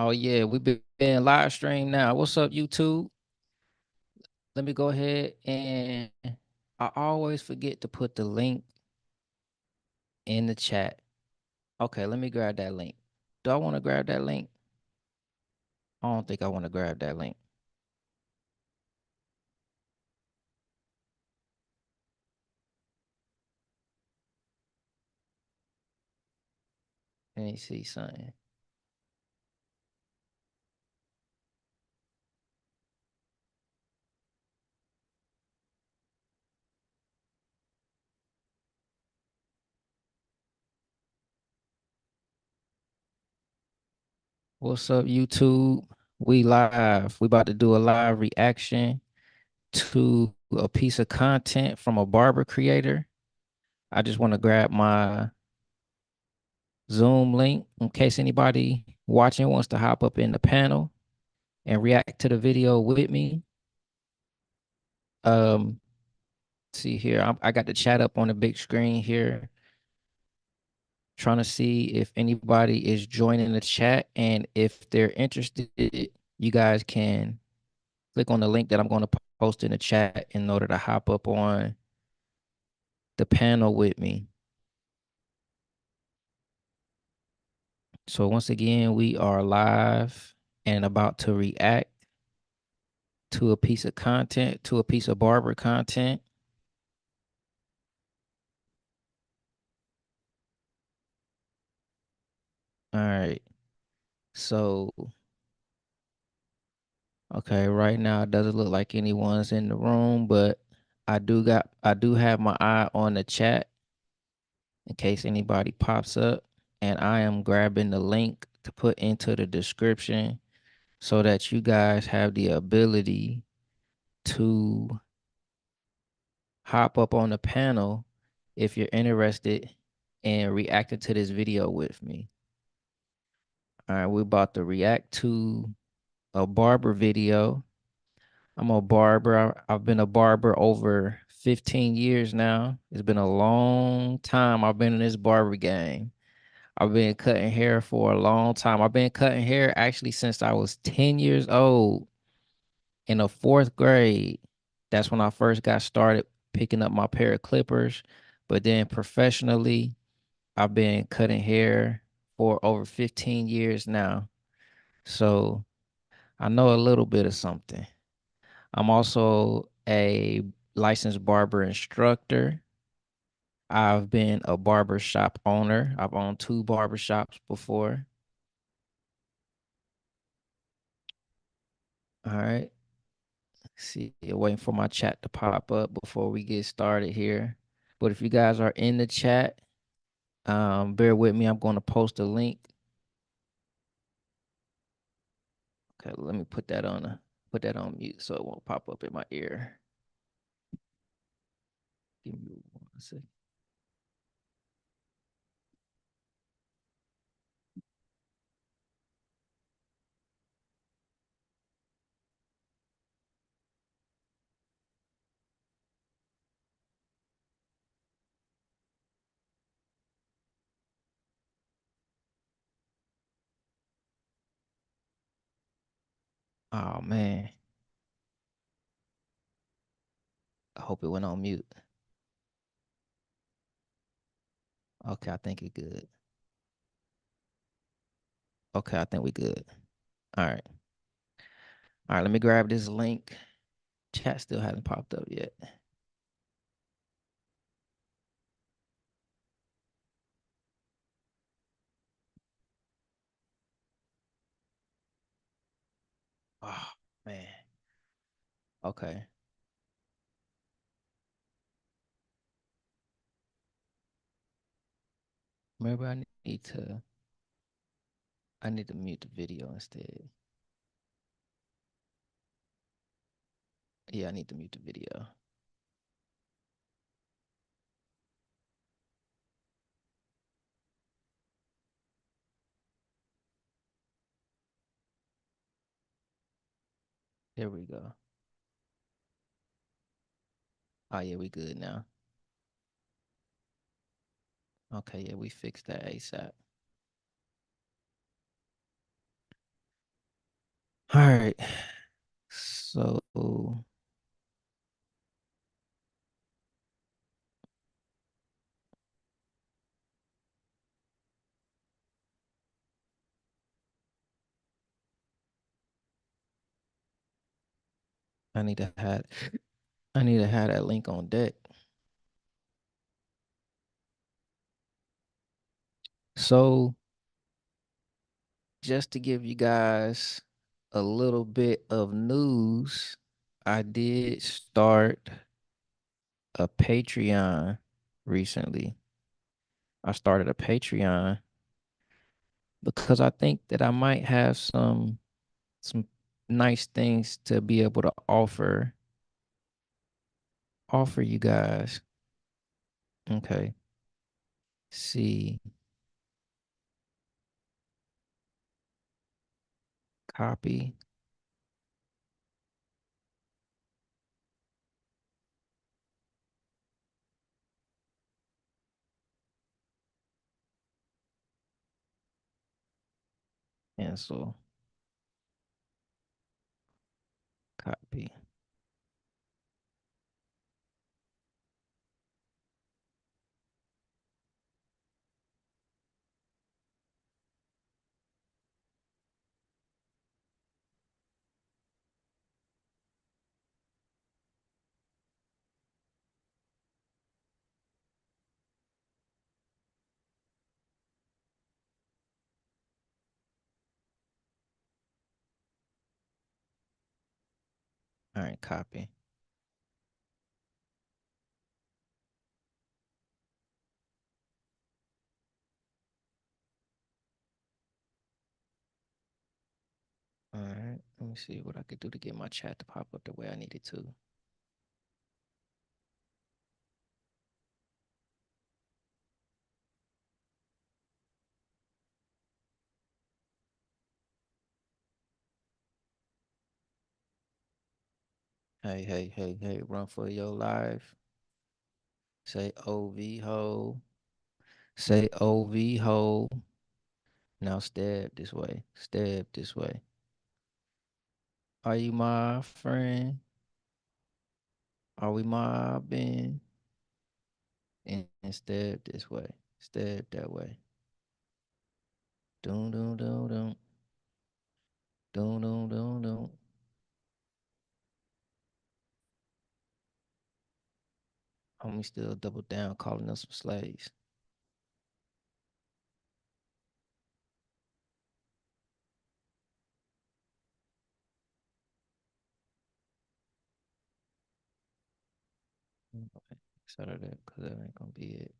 Oh yeah, we been live stream now. What's up, YouTube? Let me go ahead and I always forget to put the link in the chat. Okay, let me grab that link. Do I want to grab that link? I don't think I want to grab that link. Let me see something. What's up, YouTube? We live. We about to do a live reaction to a piece of content from a barber creator. I just want to grab my Zoom link in case anybody watching wants to hop up in the panel and react to the video with me. Um, see here, I got the chat up on the big screen here, trying to see if anybody is joining the chat, and if they're interested, you guys can click on the link that I'm going to post in the chat in order to hop up on the panel with me. So once again, we are live and about to react to a piece of content, to a piece of barber content. All right. So, okay, right now it doesn't look like anyone's in the room, but I do have my eye on the chat in case anybody pops up, and I am grabbing the link to put into the description so that you guys have the ability to hop up on the panel if you're interested in reacting to this video with me. All right, we're about to react to a barber video. I'm a barber. I've been a barber over 15 years now. It's been a long time I've been in this barber game. I've been cutting hair for a long time. I've been cutting hair actually since I was 10 years old in the fourth grade. That's when I first got started picking up my pair of clippers. But then professionally, I've been cutting hair for over 15 years now. So I know a little bit of something. I'm also a licensed barber instructor. I've been a barber shop owner. I've owned two barber shops before. All right. See, waiting for my chat to pop up before we get started here. But if you guys are in the chat, bear with me. I'm going to post a link. Okay, let me put that on mute so it won't pop up in my ear. Give me 1 second. Oh man. I hope it went on mute. Okay, I think it good. Okay, I think we good. All right. All right, let me grab this link. Chat still hasn't popped up yet. Oh man. Okay. Maybe I need to mute the video instead. Yeah, I need to mute the video. There we go. Oh yeah, we good now. Okay, yeah, we fixed that ASAP. All right. So I need to have I need to have that link on deck. So just to give you guys a little bit of news, I did start a Patreon recently. I started a Patreon because I think that I might have some nice things to be able to offer you guys. Okay. See, copy, cancel, copy. All right, copy. All right, let me see what I could do to get my chat to pop up the way I need it to. Hey, hey, hey, hey, run for your life. Say OV ho. Say OV ho. Now stab this way. Stab this way. Are you my friend? Are we mobbing? And stab this way. Stab that way. Doom, doom, doom, doom. Doom, doom, doom, doom. Homie still double down, calling us some slaves. Okay, set of that, because that ain't gonna be it.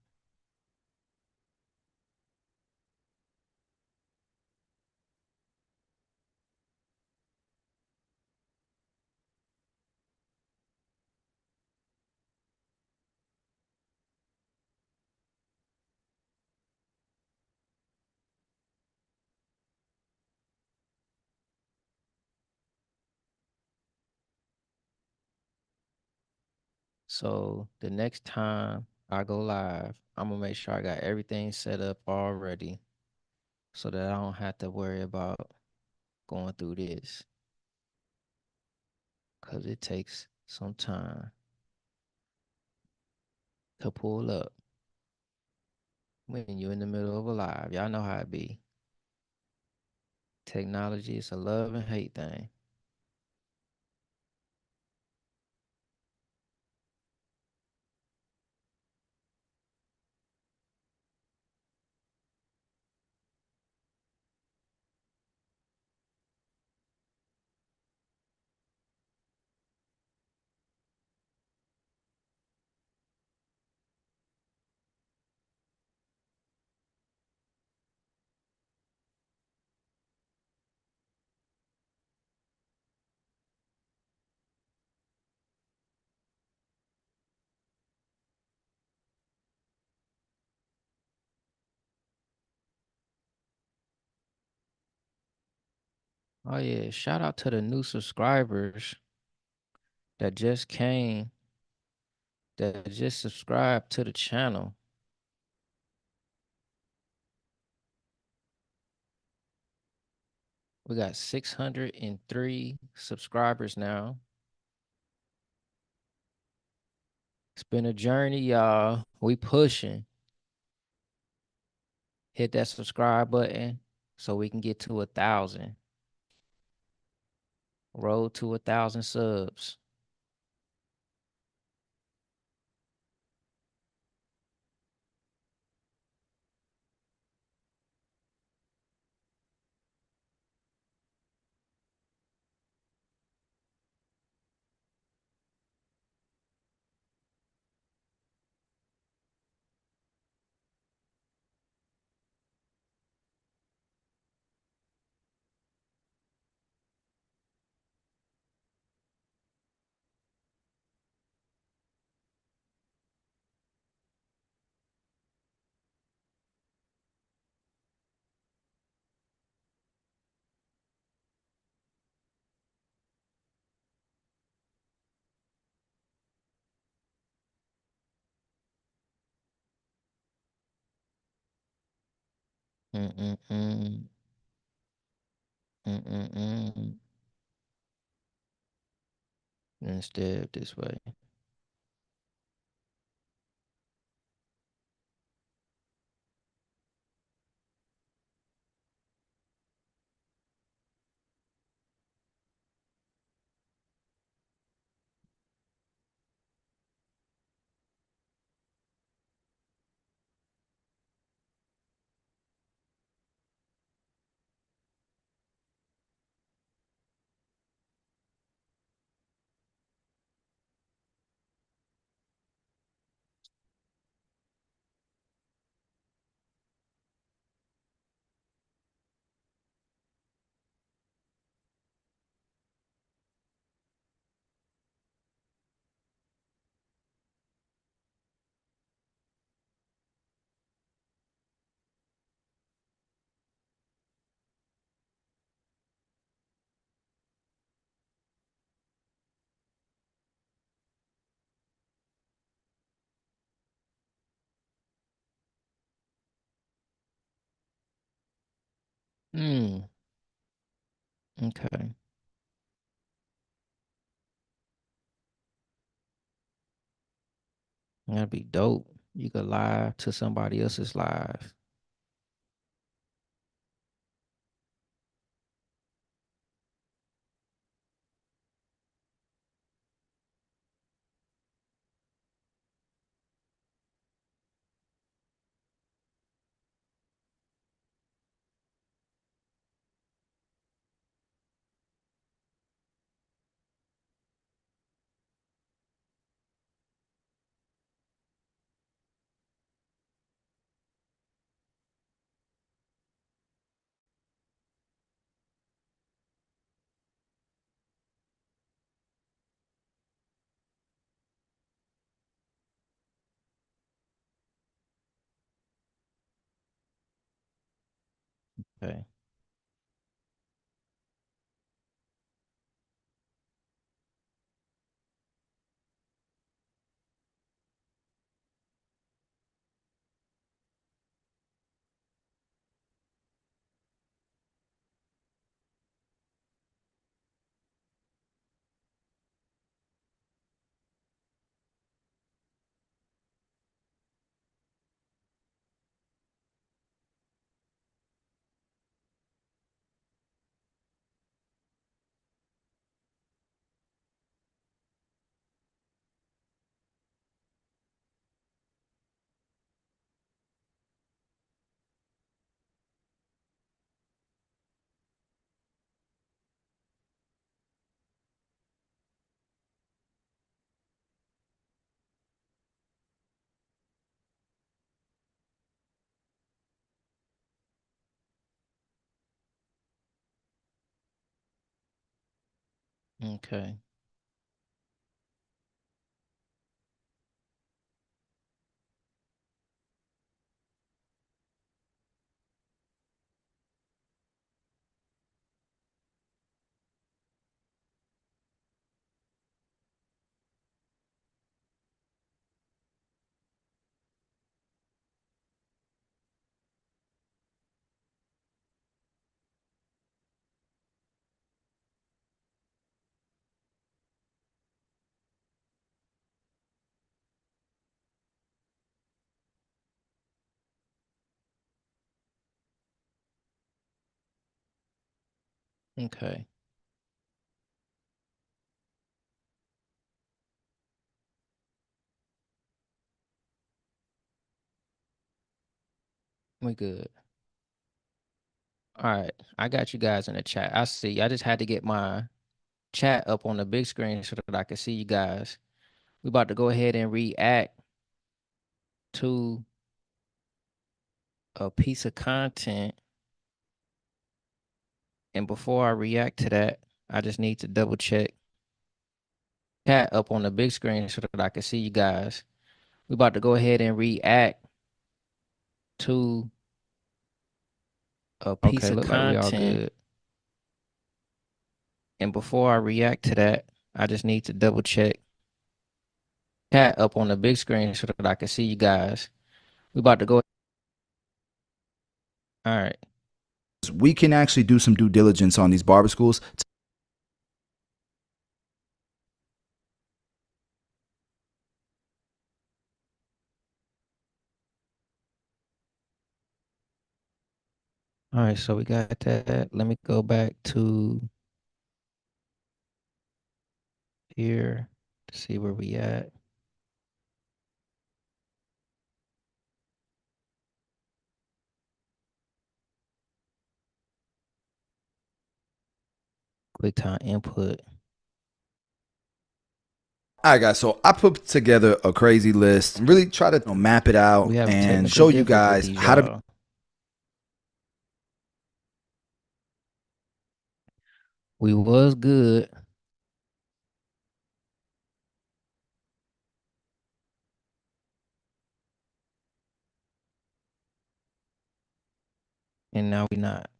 So the next time I go live, I'm gonna make sure I got everything set up already so that I don't have to worry about going through this. Cause it takes some time to pull up when you're in the middle of a live. Y'all know how it be. Technology is a love and hate thing. Oh yeah, shout out to the new subscribers that just came, that just subscribed to the channel. We got 603 subscribers now. It's been a journey, y'all. We pushing. Hit that subscribe button so we can get to 1,000. Road to 1,000 subs. Mm-mm-mm. Mm-mm-mm. Instead, this way. Mm. Okay. That'd be dope. You could lie to somebody else's live. Okay. Okay. Okay. We good. All right. I got you guys in the chat. I see. I just had to get my chat up on the big screen so that I can see you guys. We about to go ahead and react to a piece of content. And before I react to that, I just need to double check chat up on the big screen so that I can see you guys. We about to go ahead and react to a piece Okay, of look like we all content. good. And before I react to that, I just need to double check chat up on the big screen so that I can see you guys. We about to go. All right. We can actually do some due diligence on these barber schools. All right. So we got that. Let me go back to here to see where we at. QuickTime input. All right, guys. So I put together a crazy list, really try to map it out We having and technical show you guys difficulties, how to. y'all. We was good, and now we not.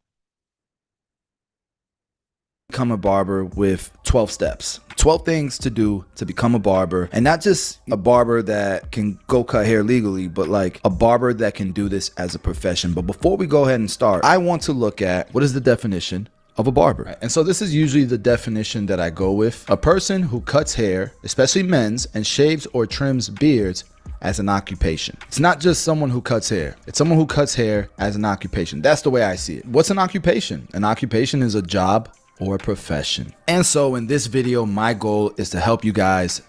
Become a barber with 12 steps, 12 things to do to become a barber, and not just a barber that can go cut hair legally, but like a barber that can do this as a profession. But before we go ahead and start, I want to look at what is the definition of a barber. Right. And so this is usually the definition that I go with: a person who cuts hair, especially men's, and shaves or trims beards as an occupation. It's not just someone who cuts hair. It's someone who cuts hair as an occupation. That's the way I see it. What's an occupation? An occupation is a job or a profession. And so in this video, my goal is to help you guys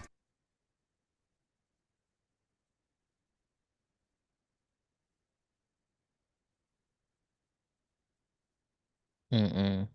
Mm-mm.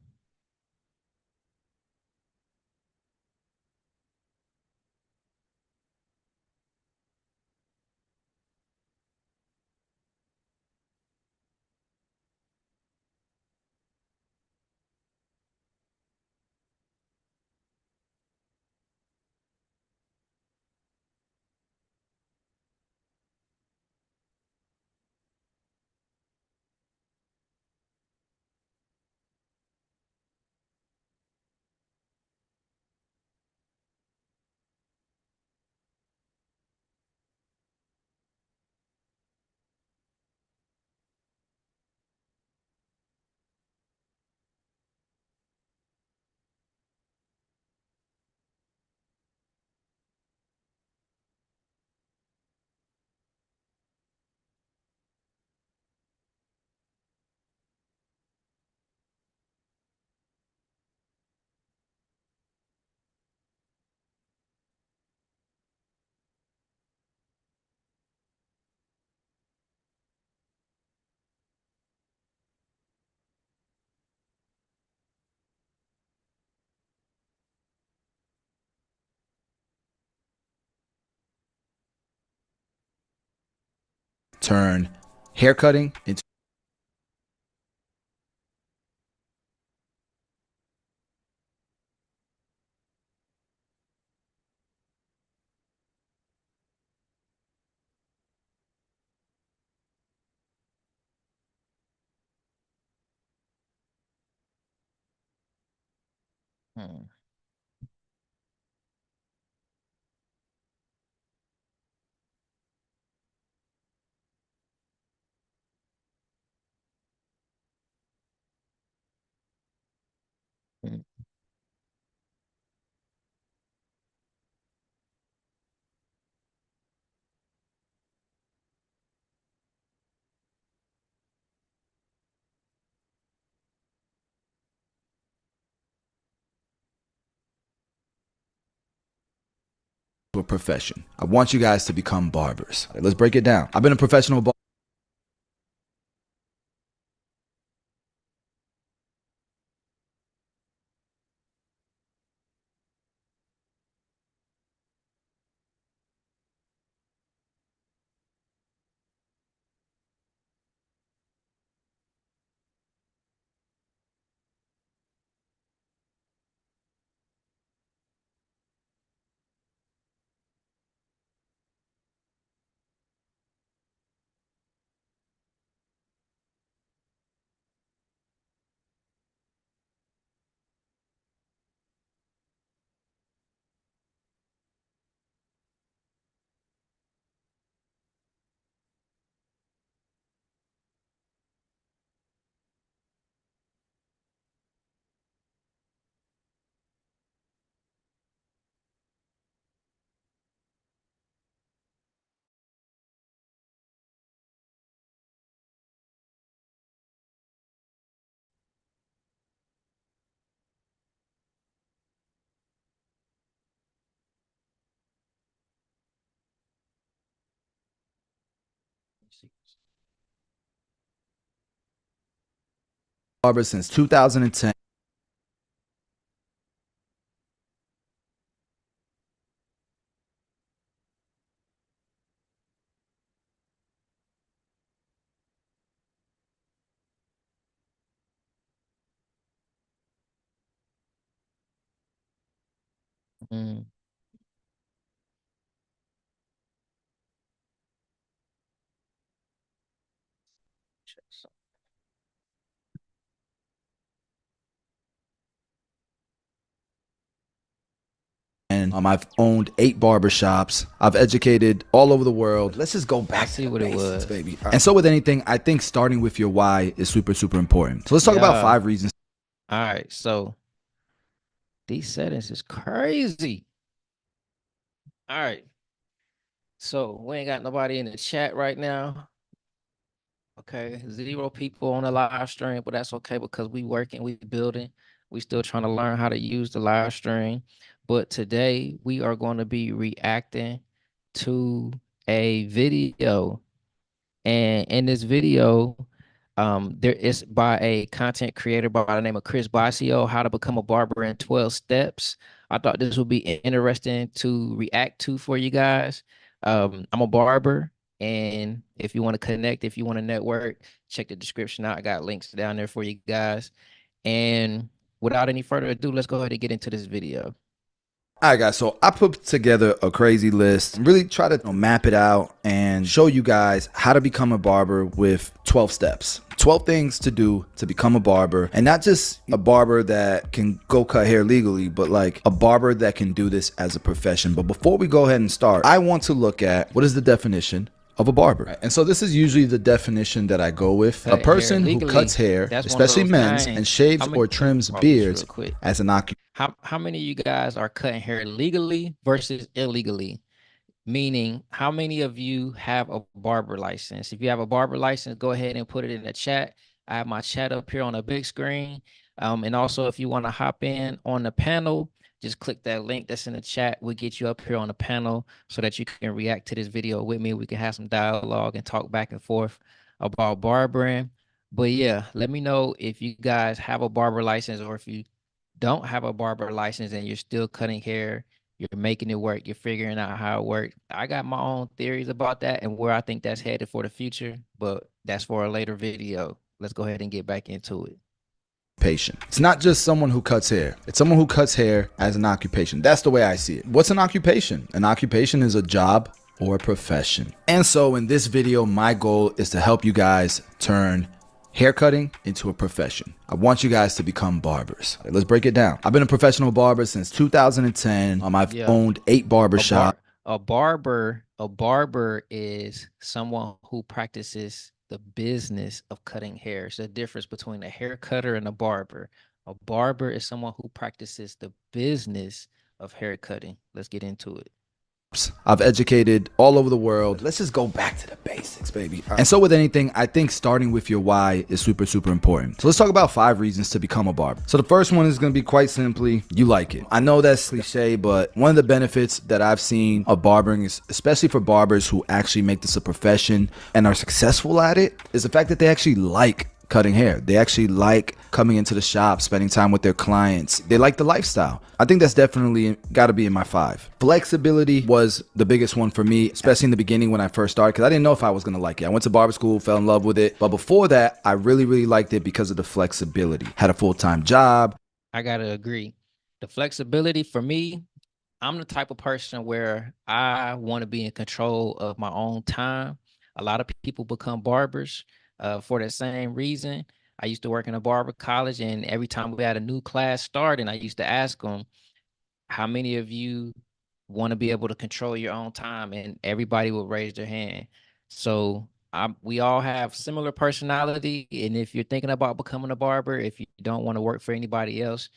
turn haircutting into Mm. Mm. a profession. I want you guys to become barbers. Let's break it down. I've been a professional barber since 2010. Mm. And I've owned 8 barbershops. I've educated all over the world. Let's just go I back to see the what it basics, was. baby. And so with anything, I think starting with your why is super, super important. So let's talk about Yeah. 5 reasons. All right. So these settings is crazy. All right. So we ain't got nobody in the chat right now. Okay. 0 people on the live stream, but that's okay because we working, we building. We still trying to learn how to use the live stream. But today we are going to be reacting to a video. And in this video, there is by a content creator by the name of Chris Basio, How to Become a Barber in 12 Steps. I thought this would be interesting to react to for you guys. I'm a barber, and if you want to connect, if you want to network, check the description out. I got links down there for you guys. And without any further ado, let's go ahead and get into this video. All right, guys. So I put together a crazy list, really try to map it out and show you guys how to become a barber with 12 steps. 12 things to do to become a barber, and not just a barber that can go cut hair legally, but like a barber that can do this as a profession. But before we go ahead and start, I want to look at what is the definition of a barber. Right. And so this is usually the definition that I go with. A person who cuts hair, especially men's, and shaves or trims beards as an occupation. How many of you guys are cutting hair legally versus illegally? Meaning, how many of you have a barber license? If you have a barber license, go ahead and put it in the chat. I have my chat up here on the big screen. And also, if you want to hop in on the panel, just click that link that's in the chat. We'll get you up here on the panel so that you can react to this video with me. We can have some dialogue and talk back and forth about barbering. But yeah, let me know if you guys have a barber license or if you don't have a barber license and you're still cutting hair, you're making it work, you're figuring out how it works. I got my own theories about that and where I think that's headed for the future, but that's for a later video. Let's go ahead and get back into it. Patient. It's not just someone who cuts hair. It's someone who cuts hair as an occupation. That's the way I see it. What's an occupation? An occupation is a job or a profession. And so in this video, my goal is to help you guys turn haircutting into a profession. I want you guys to become barbers. Let's break it down. I've been a professional barber since 2010. I've owned 8 barbershops. A barber is someone who practices the business of cutting hair. It's the difference between a hair cutter and a barber. A barber is someone who practices the business of hair cutting. Let's get into it. I've educated all over the world. Let's just go back to the basics, baby. And so with anything, I think starting with your why is super, super important. So let's talk about 5 reasons to become a barber. So the first one is going to be quite simply, you like it. I know that's cliche, but one of the benefits that I've seen of barbering is, especially for barbers who actually make this a profession and are successful at it, is the fact that they actually like cutting hair. They actually like coming into the shop, spending time with their clients. They like the lifestyle. I think that's definitely got to be in my 5. Flexibility was the biggest one for me, especially in the beginning when I first started, because I didn't know if I was going to like it. I went to barber school, fell in love with it. But before that, I really, really liked it because of the flexibility. Had a full-time job. I gotta agree. The flexibility for me, I'm the type of person where I want to be in control of my own time. A lot of people become barbers for that same reason. I used to work in a barber college, and every time we had a new class starting, I used to ask them, how many of you want to be able to control your own time? And everybody would raise their hand. So we all have similar personality. And if you're thinking about becoming a barber, if you don't want to work for anybody else,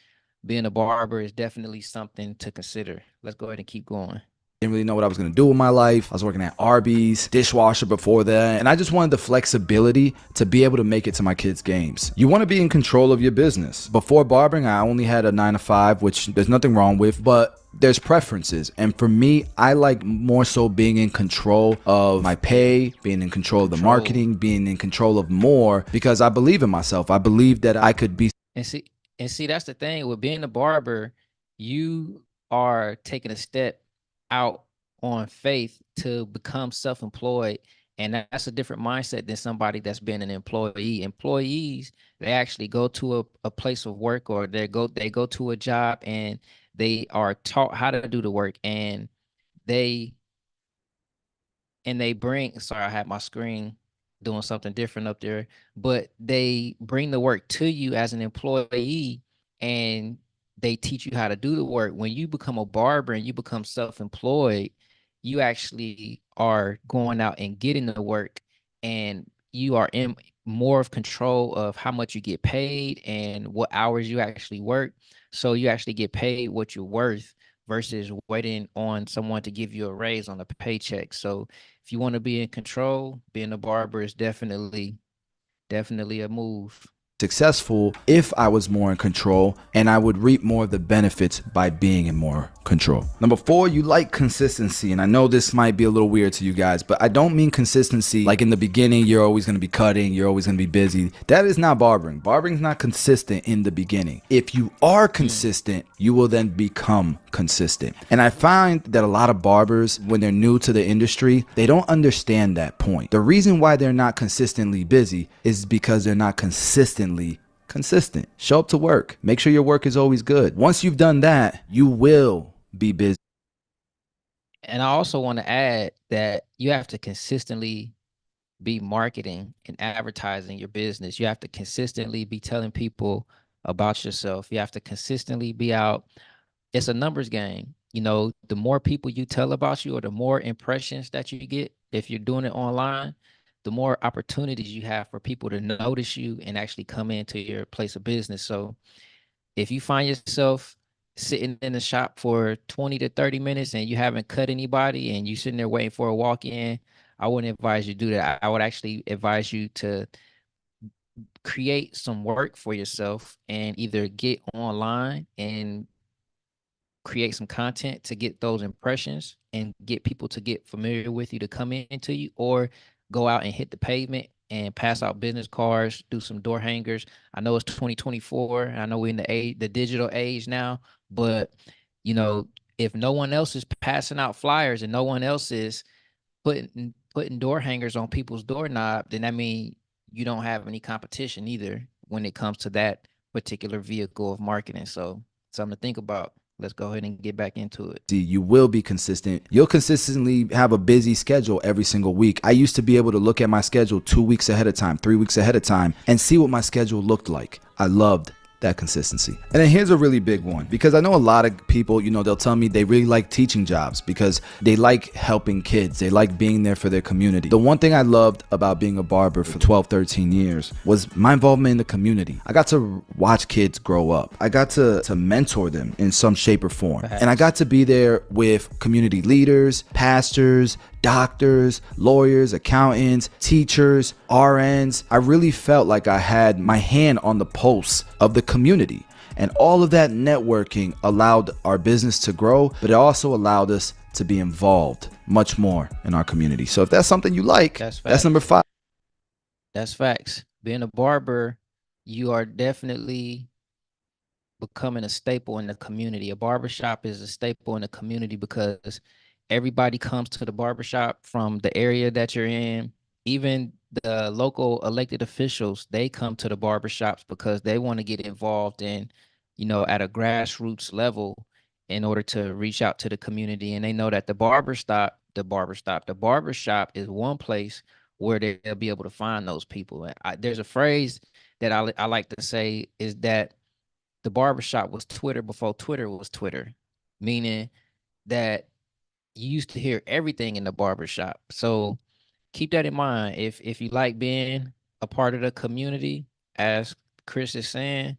being a barber is definitely something to consider. Let's go ahead and keep going. Didn't really know what I was going to do with my life. I was working at Arby's, dishwasher before that. And I just wanted the flexibility to be able to make it to my kids' games. You want to be in control of your business. Before barbering, I only had a 9 to 5, which there's nothing wrong with, but there's preferences. And for me, I like more so being in control of my pay, being in control of the marketing, being in control of more, because I believe in myself. I believe that I could be. And see, that's the thing with being a barber, you are taking a step out on faith to become self-employed. And that's a different mindset than somebody that's been an employee. Employees, they actually go to a place of work, or they go to a job, and they are taught how to do the work, and they bring, sorry, I had my screen doing something different up there, but they bring the work to you as an employee, and they teach you how to do the work. When you become a barber and you become self-employed, you actually are going out and getting the work, and you are in more of control of how much you get paid and what hours you actually work. So you actually get paid what you're worth versus waiting on someone to give you a raise on a paycheck. So if you want to be in control, being a barber is definitely a move. Successful if I was more in control, and I would reap more of the benefits by being in more control. Number 4, you like consistency. And I know this might be a little weird to you guys, but I don't mean consistency like in the beginning you're always going to be cutting, you're always going to be busy. That is not barbering. Barbering is not consistent in the beginning. If you are consistent, you will then become consistent. And I find that a lot of barbers, when they're new to the industry, they don't understand that point. The reason why they're not consistently busy is because they're not consistent. Show up to work. Make sure your work is always good. Once you've done that, you will be busy. And I also want to add that you have to consistently be marketing and advertising your business. You have to consistently be telling people about yourself. You have to consistently be out. It's a numbers game. The more people you tell about you, or the more impressions that you get, if you're doing it online, the more opportunities you have for people to notice you and actually come into your place of business. So if you find yourself sitting in the shop for 20 to 30 minutes and you haven't cut anybody, and you sitting there waiting for a walk-in, I wouldn't advise you to do that. I would actually advise you to create some work for yourself and either get online and create some content to get those impressions and get people to get familiar with you to come into you, or go out and hit the pavement and pass out business cards, do some door hangers. I know it's 2024. I know we're in the digital age now, but if no one else is passing out flyers and no one else is putting door hangers on people's doorknob, then that means you don't have any competition either when it comes to that particular vehicle of marketing. So something to think about. Let's go ahead and get back into it. You will be consistent. You'll consistently have a busy schedule every single week. I used to be able to look at my schedule 2 weeks ahead of time, 3 weeks ahead of time, and see what my schedule looked like. I loved that consistency. And then here's a really big one, because I know a lot of people, they'll tell me they really like teaching jobs because they like helping kids. They like being there for their community. The one thing I loved about being a barber for 12, 13 years was my involvement in the community. I got to watch kids grow up. I got to mentor them in some shape or form. And I got to be there with community leaders, pastors, doctors, lawyers, accountants, teachers, RNs. I really felt like I had my hand on the pulse of the community. And all of that networking allowed our business to grow, but it also allowed us to be involved much more in our community. So if that's something you like, that's number 5. That's facts. Being a barber, you are definitely becoming a staple in the community. A barbershop is a staple in the community because everybody comes to the barbershop from the area that you're in. Even the local elected officials, they come to the barbershops because they want to get involved in, at a grassroots level in order to reach out to the community. And they know that the barbershop is one place where they'll be able to find those people. And there's a phrase that I like to say is that the barbershop was Twitter before Twitter was Twitter, meaning that you used to hear everything in the barbershop. So keep that in mind. If you like being a part of the community, as Chris is saying,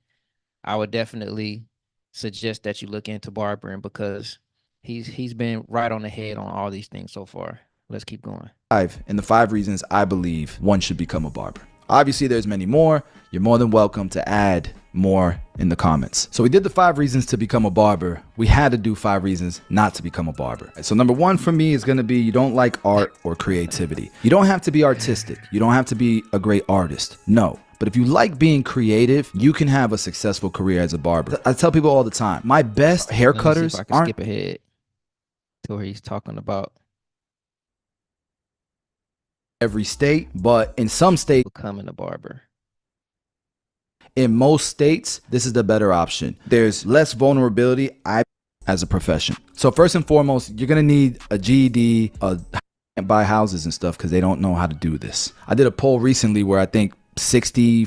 I would definitely suggest that you look into barbering because he's been right on the head on all these things so far. Let's keep going. 5, and the 5 reasons I believe one should become a barber. Obviously, there's many more. You're more than welcome to add more in the comments. So we did the 5 reasons to become a barber. We had to do 5 reasons not to become a barber. So number 1 for me is going to be you don't like art or creativity. You don't have to be artistic. You don't have to be a great artist. No. But if you like being creative, you can have a successful career as a barber. I tell people all the time, my best haircutters I can skip ahead to where he's talking about every state, but in some states, becoming a barber. In most states, this is the better option. There's less vulnerability as a profession. So first and foremost, you're gonna need a GED, buy houses and stuff because they don't know how to do this. I did a poll recently where I think 60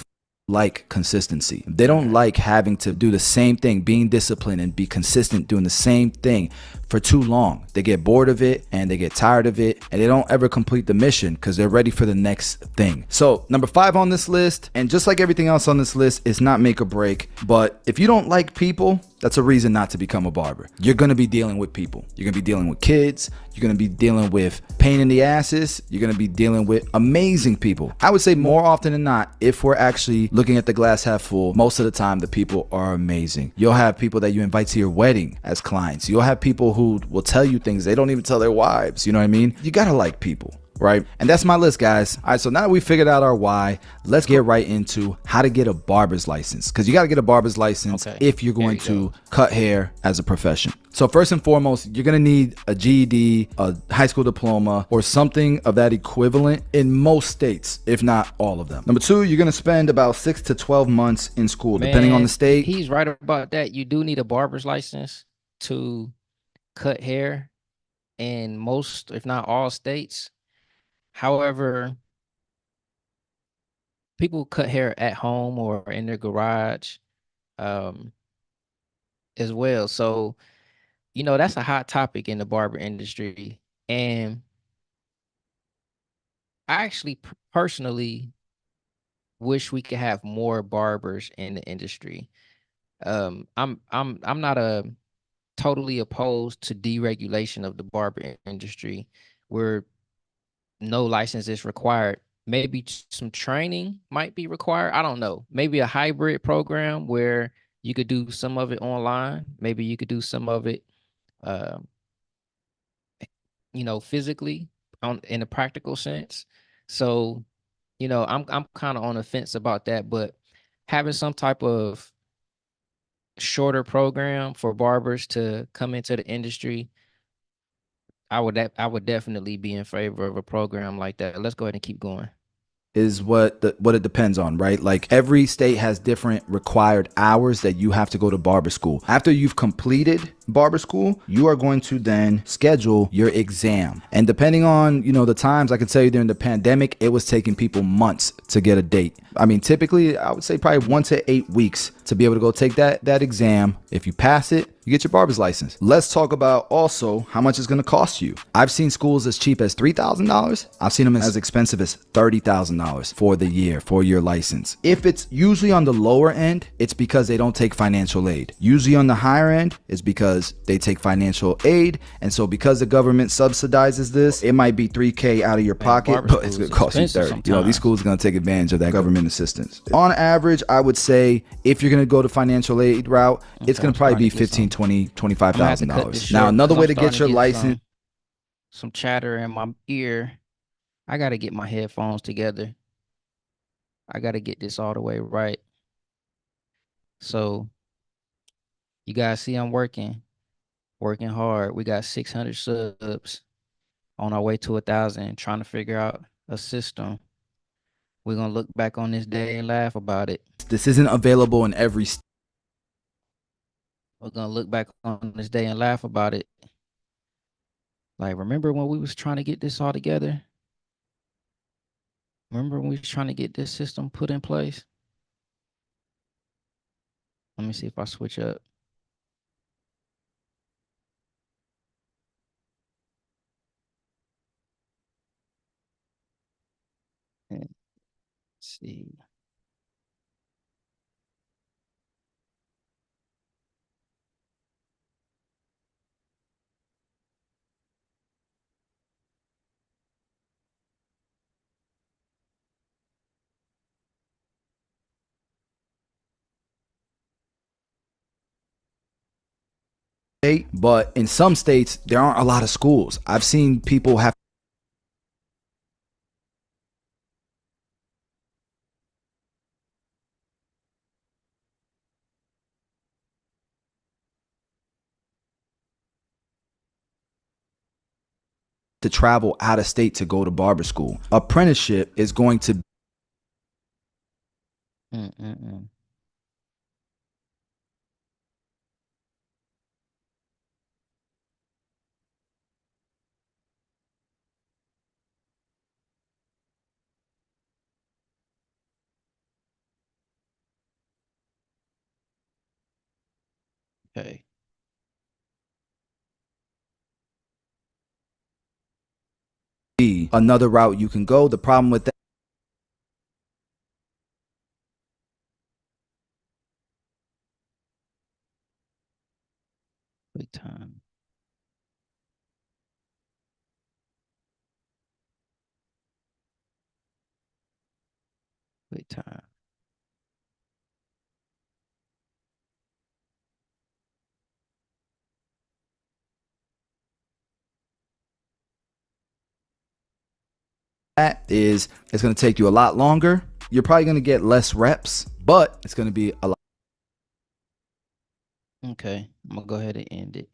like consistency. They don't like having to do the same thing, being disciplined and be consistent doing the same thing for too long. They get bored of it and they get tired of it and they don't ever complete the mission because they're ready for the next thing. So number 5 on this list, and just like everything else on this list, is not make or break. But if you don't like people, that's a reason not to become a barber. You're gonna be dealing with people. You're gonna be dealing with kids. You're gonna be dealing with pain in the asses. You're gonna be dealing with amazing people. I would say more often than not, if we're actually looking at the glass half full, most of the time the people are amazing. You'll have people that you invite to your wedding as clients. You'll have people who will tell you things they don't even tell their wives. You know what I mean? You gotta like people. Right? And that's my list, guys. All right, so now that we figured out our why, let's get right into how to get a barber's license, because you got to get a barber's license if you're going to cut hair as a profession. So first and foremost, you're going to need a GED, a high school diploma, or something of that equivalent in most states, if not all of them. Number 2, you're going to spend about 6 to 12 months in school, depending on the state. He's right about that. You do need a barber's license to cut hair in most, if not all states. However, people cut hair at home or in their garage as well. So, that's a hot topic in the barber industry. And I actually personally wish we could have more barbers in the industry. I'm not totally opposed to deregulation of the barber industry where no license is required. Maybe some training might be required. I don't know. Maybe a hybrid program where you could do some of it online. Maybe you could do some of it, physically in a practical sense. So, I'm kind of on the fence about that, but having some type of shorter program for barbers to come into the industry, I would definitely be in favor of a program like that. Let's go ahead and keep going. Is what it depends on, right? Like every state has different required hours that you have to go to barber school. After you've completed barber school, you are going to then schedule your exam. And depending on, the times, I can tell you during the pandemic, it was taking people months to get a date. I mean, typically, I would say probably 1 to 8 weeks to be able to go take that exam. If you pass it, you get your barber's license. Let's talk about also how much it's going to cost you. I've seen schools as cheap as $3,000. I've seen them as expensive as $30,000 for the year for your license. If it's usually on the lower end, it's because they don't take financial aid. Usually on the higher end, it's because they take financial aid. And so because the government subsidizes this, it might be $3K out of your pocket, but it's going to cost you 30. These schools are going to take advantage of that government assistance. On average, I would say if you're going to go the financial aid route, it's going to probably be $15,000, $20,000, $25,000. Now, another way to get your license. Some chatter in my ear. I got to get my headphones together. I got to get this all the way right. So you guys see I'm working hard. We got 600 subs on our way to 1,000, trying to figure out a system. We're going to look back on this day and laugh about it. This isn't available in every state. We're going to look back on this day and laugh about it. Like, remember when we was trying to get this all together? Remember when we was trying to get this system put in place? Let me see if I switch up. Let's see. But in some states, there aren't a lot of schools. I've seen people have to travel out of state to go to barber school. Apprenticeship is going to Okay. be another route you can go. The problem with that, Wait time. Wait time. is it's going to take you a lot longer. You're probably going to get less reps, but it's going to be a lot. Okay. I'm going to go ahead and end it.